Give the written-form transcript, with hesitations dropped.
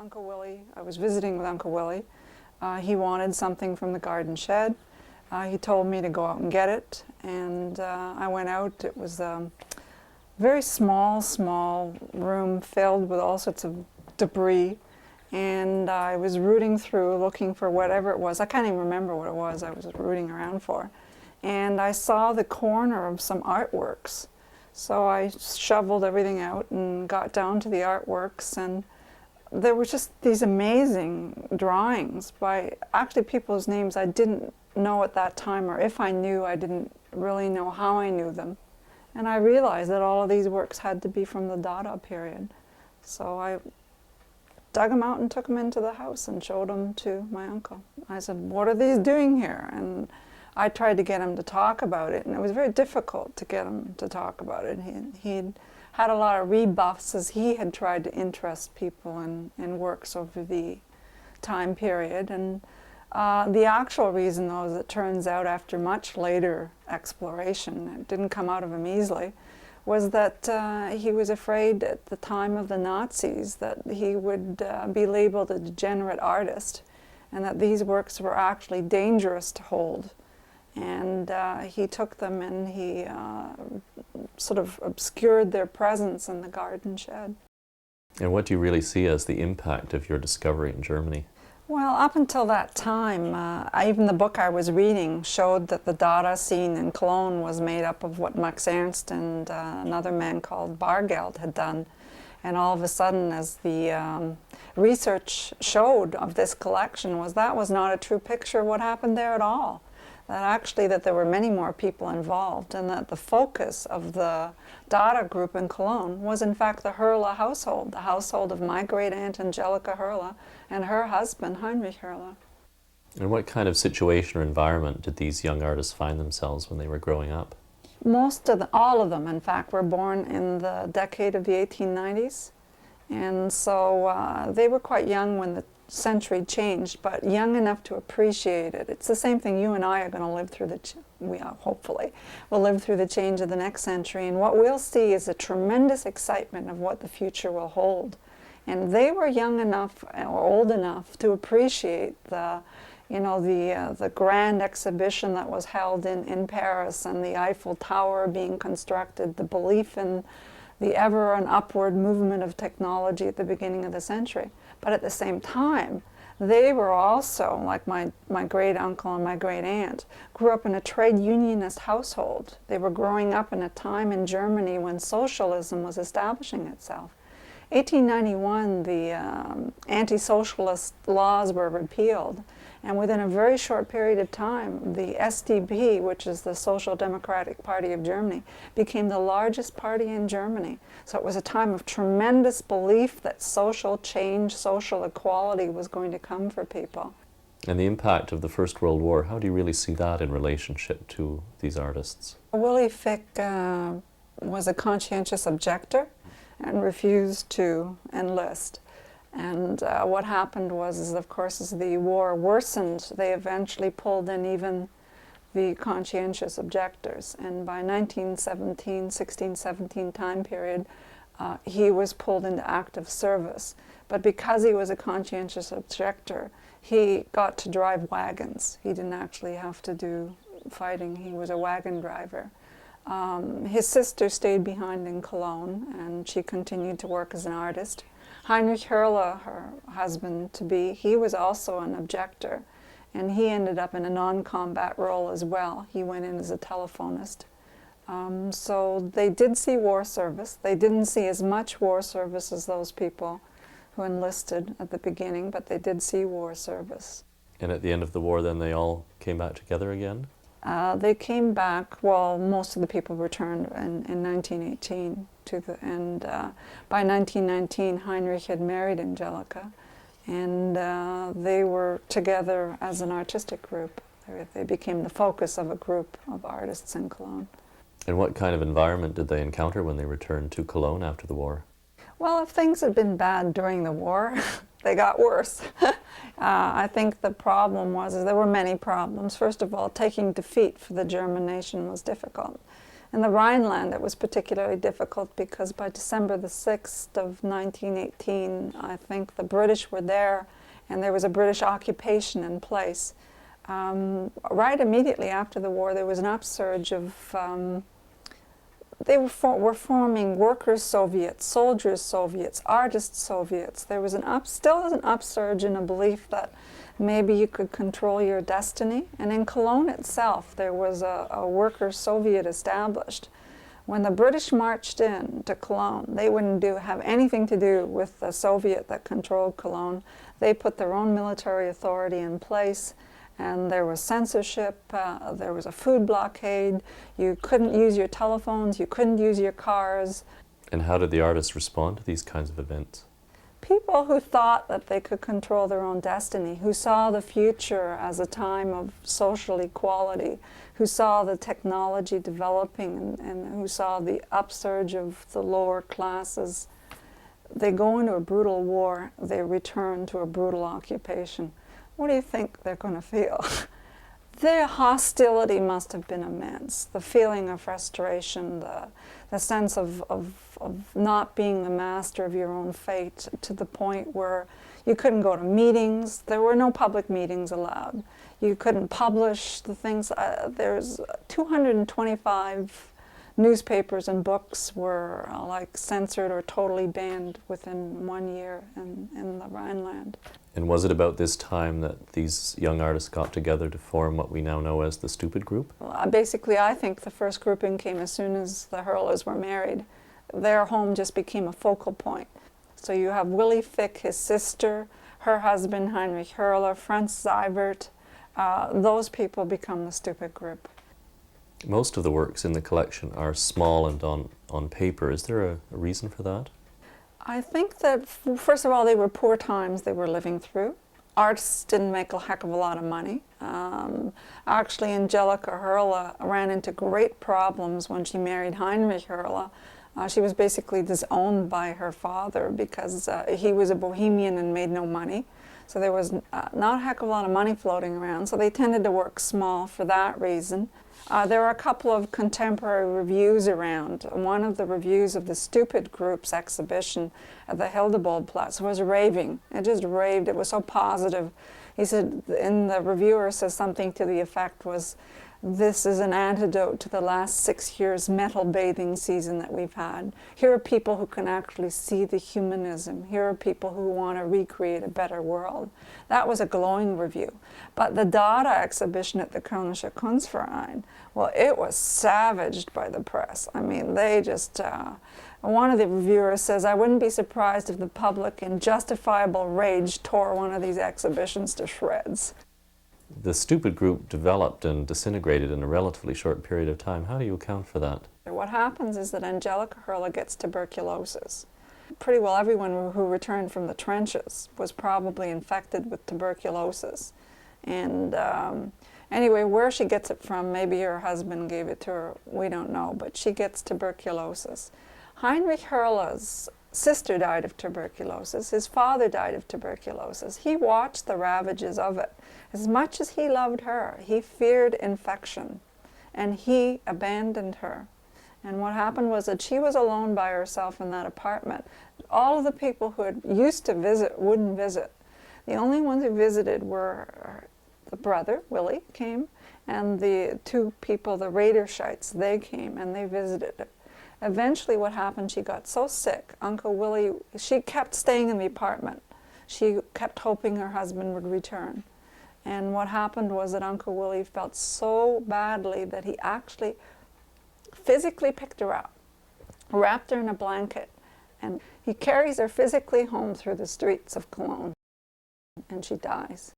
Uncle Willie, I was visiting with Uncle Willie. He wanted something from the garden shed. He told me to go out and get it, and I went out. It was a very small room filled with all sorts of debris, and I was rooting through looking for whatever it was. I can't even remember what it was I was rooting around for. And I saw the corner of some artworks. So I shoveled everything out and got down to the artworks, and there were just these amazing drawings by actually people's names I didn't know at that time, or if I knew, I didn't really know how I knew them. And I realized that all of these works had to be from the Dada period. So I dug them out and took them into the house and showed them to my uncle. I said, "What are these doing here?" And I tried to get him to talk about it, and it was very difficult to get him to talk about it. He'd had a lot of rebuffs as he had tried to interest people in works over the time period. And the actual reason, though, as it turns out after much later exploration, it didn't come out of him easily, was that he was afraid at the time of the Nazis that he would be labeled a degenerate artist, and that these works were actually dangerous to hold. And he took them and he sort of obscured their presence in the garden shed. And what do you really see as the impact of your discovery in Germany? Well, up until that time, even the book I was reading showed that the Dada scene in Cologne was made up of what Max Ernst and another man called Bargeld had done. And all of a sudden, as the research showed of this collection, that was not a true picture of what happened there at all. That actually that there were many more people involved, and that the focus of the Dada group in Cologne was in fact the Hoerle household, the household of my great aunt Angelika Hoerle and her husband Heinrich Hoerle. And what kind of situation or environment did these young artists find themselves when they were growing up? All of them, in fact, were born in the decade of the 1890s, and so they were quite young when the century changed, but young enough to appreciate it. It's the same thing. You and I are going to live through hopefully, we'll live through the change of the next century, and what we'll see is a tremendous excitement of what the future will hold. And they were young enough or old enough to appreciate the grand exhibition that was held in Paris, and the Eiffel Tower being constructed, the belief in the ever and upward movement of technology at the beginning of the century. But at the same time, they were also, like my great uncle and my great aunt, grew up in a trade unionist household. They were growing up in a time in Germany when socialism was establishing itself. 1891, the anti-socialist laws were repealed, and within a very short period of time, the SDP, which is the Social Democratic Party of Germany, became the largest party in Germany. So it was a time of tremendous belief that social change, social equality was going to come for people. And the impact of the First World War, how do you really see that in relationship to these artists? Willie Fick was a conscientious objector and refused to enlist. And what happened was, of course, as the war worsened, they eventually pulled in even the conscientious objectors. And by 16-17 time period, he was pulled into active service. But because he was a conscientious objector, he got to drive wagons. He didn't actually have to do fighting. He was a wagon driver. His sister stayed behind in Cologne, and she continued to work as an artist. Heinrich Hoerle, her husband-to-be, he was also an objector, and he ended up in a non-combat role as well. He went in as a telephonist. So they did see war service. They didn't see as much war service as those people who enlisted at the beginning, but they did see war service. And at the end of the war, then, they all came back together again? They came back, well, most of the people returned in 1918 and by 1919 Heinrich had married Angelika, and they were together as an artistic group. They became the focus of a group of artists in Cologne. And what kind of environment did they encounter when they returned to Cologne after the war? Well, if things had been bad during the war, they got worse. I think the problem was there were many problems. First of all, taking defeat for the German nation was difficult. In the Rhineland, it was particularly difficult because by December the 6th of 1918, I think the British were there and there was a British occupation in place. Right immediately after the war, there was an upsurge of, they were forming workers' Soviets, soldiers' Soviets, artists' Soviets. There was still is an upsurge in a belief that maybe you could control your destiny. And in Cologne itself, there was a workers' Soviet established. When the British marched in to Cologne, they wouldn't have anything to do with the Soviet that controlled Cologne. They put their own military authority in place, and there was censorship, there was a food blockade, you couldn't use your telephones, you couldn't use your cars. And how did the artists respond to these kinds of events? People who thought that they could control their own destiny, who saw the future as a time of social equality, who saw the technology developing and who saw the upsurge of the lower classes, they go into a brutal war, they return to a brutal occupation. What do you think they're going to feel? The hostility must have been immense. The feeling of frustration, the sense of not being the master of your own fate, to the point where you couldn't go to meetings. There were no public meetings allowed. You couldn't publish the things. There's 225 newspapers and books were like censored or totally banned within 1 year in the Rhineland. And was it about this time that these young artists got together to form what we now know as the Stupid Group? Well, basically, I think the first grouping came as soon as the Hoerles were married. Their home just became a focal point. So you have Willy Fick, his sister, her husband Heinrich Hoerle, Franz Seibert. Those people become the Stupid Group. Most of the works in the collection are small and on paper. Is there a reason for that? I think that, first of all, they were poor times they were living through. Artists didn't make a heck of a lot of money. Actually, Angelika Hoerle ran into great problems when she married Heinrich Hoerle. She was basically disowned by her father because he was a bohemian and made no money. So there was not a heck of a lot of money floating around, so they tended to work small for that reason. There are a couple of contemporary reviews around. One of the reviews of the Stupid Group's exhibition at the Hildeboldplatz was raving. It just raved. It was so positive. He said, and the reviewer says something to the effect was, "This is an antidote to the last 6 years metal bathing season that we've had. Here are people who can actually see the humanism. Here are people who want to recreate a better world." That was a glowing review. But the Dada exhibition at the Kölnische Kunstverein, well, it was savaged by the press. I mean, they just, one of the reviewers says, "I wouldn't be surprised if the public in justifiable rage tore one of these exhibitions to shreds." The Stupid Group developed and disintegrated in a relatively short period of time. How do you account for that? What happens is that Angelika Hoerle gets tuberculosis. Pretty well everyone who returned from the trenches was probably infected with tuberculosis. And anyway, where she gets it from, maybe her husband gave it to her, we don't know, but she gets tuberculosis. Heinrich Hoerle's sister died of tuberculosis. His father died of tuberculosis. He watched the ravages of it. As much as he loved her, he feared infection, and he abandoned her. And what happened was that she was alone by herself in that apartment. All of the people who had used to visit wouldn't visit. The only ones who visited were the brother, Willy, came, and the two people, the Radershites, they came and they visited. Eventually what happened, she got so sick, Uncle Willy, she kept staying in the apartment. She kept hoping her husband would return. And what happened was that Uncle Willy felt so badly that he actually physically picked her up, wrapped her in a blanket, and he carries her physically home through the streets of Cologne, and she dies.